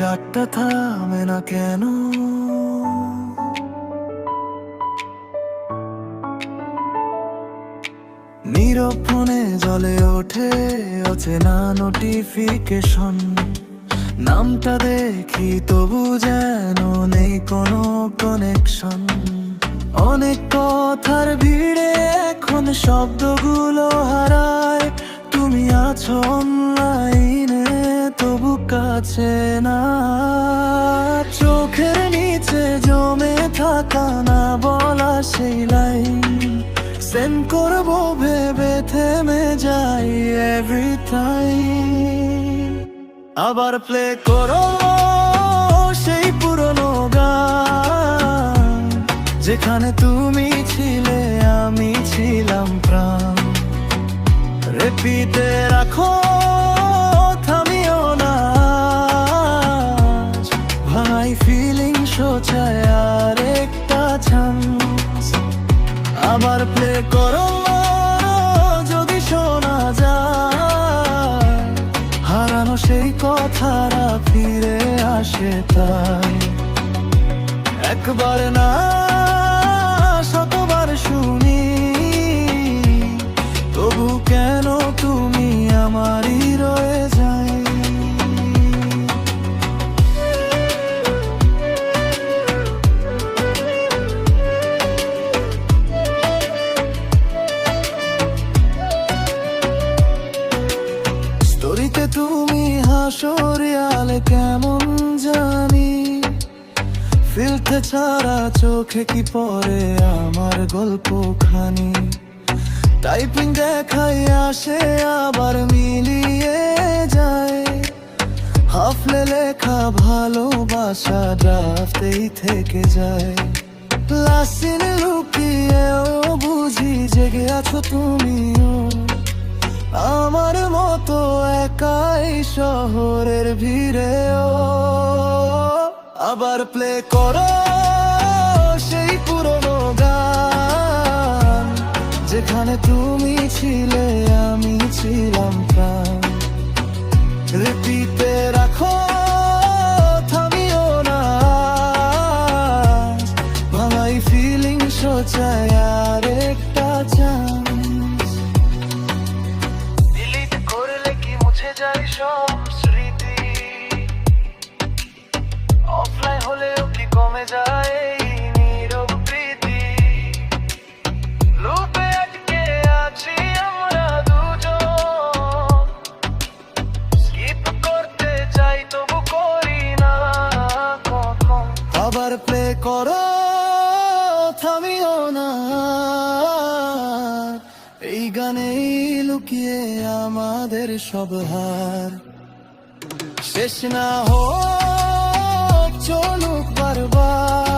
রাতটা থামে না কেন? নীরব ফোনে জ্বলে ওঠে অচেনা নোটিফিকেশন। নামটা দেখি তবু যেন নেই কোনো কানেকশন। অনেক কথার ভিড়ে এখন শব্দগুলো হারায়। তুমি আছো অনলাইনে তবু কাছে না। চোখের নিচে জমে থাকা না বলা সেই লাইন সেন্ড করবো ভেবে থেমে যাই এভরি টাইম। আবার প্লে করো সেই পুরনো গান, যেখানে তুমি ছিলে আমি ছিলাম প্রাণ। রিপিটে রাখো থামিও না, ভাঙাই ফিলিং সোচায় আর একটা চান্স। আবার প্লে করো যদি শোনা যায় হারানো সেই কথারা ফিরে আসে। তাই একবার না শতবার শুনি, তবু কেন তুমি আমারই রয়ে যায়। স্টোরিতে তুমি হাসো রিয়ালে কেমন জানি, ফিল্টার ছাড়া চোখে কি পড়ে আমার গল্পখানি। টাইপিং দেখাই আসে আবার মিলিয়ে যায়, হাফলে লেখা ভালোবাসা ড্রাফটেই থেকে যায়। লাসিন লুকিয়েও বুঝি জেগে আছো তুমিও আমার মতো একাই শহরের ভিড়েও। আবার প্লে করো সেই পুরনো গান, যেখানে তুমি ছিলে আমি ছিলাম প্রাণ। রিপিটে রাখো থামিও না, ভাঙাই ফিলিং সোচায় আর একটা চান্স। ডিলিট করলে কি মুছে যায় সব স্মৃতি? অফলাইন হলেও কি কমে যায় নীরব প্রীতি? লুপে আটকে আছি আমরা দুজন, স্কিপ করতে চাই তবু করি না কখন। আবার প্লে করো থামিও না, এই গানেই লুকিয়ে আমাদের সব হার। শেষ না হোক চলুক বারবার